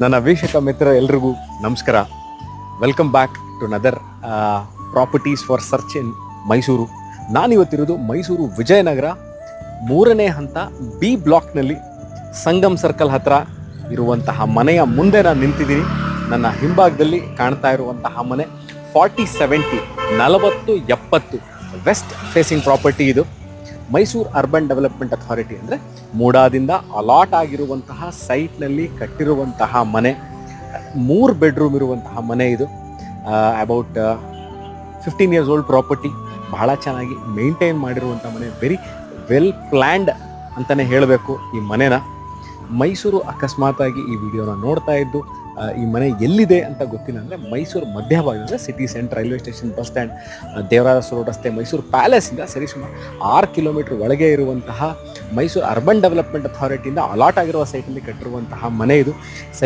ನನ್ನ ವೀಕ್ಷಕ ಮಿತ್ರ ಎಲ್ರಿಗೂ ನಮಸ್ಕಾರ. Welcome back to another properties for search in Mysuru. ನಾನಿವತ್ತಿರೋದು ಮೈಸೂರು ವಿಜಯನಗರ 3ನೇ ಹಂತ ಬಿ ಬ್ಲಾಕ್ನಲ್ಲಿ ಸಂಗಮ್ ಸರ್ಕಲ್ ಹತ್ರ ಇರುವಂತಹ ಮನೆಯ ಮುಂದೆ ನಾನು ನಿಂತಿದ್ದೀನಿ. ನನ್ನ ಹಿಂಭಾಗದಲ್ಲಿ ಕಾಣ್ತಾ ಇರುವಂತಹ ಮನೆ 40-70 40-70 ವೆಸ್ಟ್ ಫೇಸಿಂಗ್ ಪ್ರಾಪರ್ಟಿ. ಇದು ಮೈಸೂರು ಅರ್ಬನ್ ಡೆವಲಪ್ಮೆಂಟ್ ಅಥಾರಿಟಿ ಅಂದರೆ ಮೂಡಾದಿಂದ ಅಲಾಟ್ ಆಗಿರುವಂತಹ ಸೈಟ್ನಲ್ಲಿ ಕಟ್ಟಿರುವಂತಹ ಮನೆ. 3 ಬೆಡ್ರೂಮ್ ಇರುವಂತಹ ಮನೆ ಇದು. About 15 years old property. ಬಹಳ ಚೆನ್ನಾಗಿ ಮೇಂಟೈನ್ ಮಾಡಿರುವಂಥ ಮನೆ. ವೆರಿ ವೆಲ್ ಪ್ಲ್ಯಾಂಡ್ ಅಂತಲೇ ಹೇಳಬೇಕು ಈ ಮನೆನ. ಮೈಸೂರು ಅಕಸ್ಮಾತಾಗಿ ಈ ವಿಡಿಯೋನ ನೋಡ್ತಾ ಇದ್ದು ಈ ಮನೆ ಎಲ್ಲಿದೆ ಅಂತ ಗೊತ್ತಿಲ್ಲ ಅಂದರೆ ಮೈಸೂರು ಮಧ್ಯಭಾಗ ಅಂದರೆ city centre, railway station, bus stand, Devaraja road ರಸ್ತೆ, ಮೈಸೂರು ಪ್ಯಾಲೇಸಿಂದ ಸರಿಸುಮಾರು 6 ಕಿಲೋಮೀಟರ್ ಒಳಗೆ ಇರುವಂತಹ ಮೈಸೂರು ಅರ್ಬನ್ ಡೆವಲಪ್ಮೆಂಟ್ ಅಥಾರಿಟಿಯಿಂದ ಅಲಾಟ್ ಆಗಿರುವ ಸೈಟಲ್ಲಿ ಕಟ್ಟಿರುವಂತಹ ಮನೆ ಇದು. ಸರಿ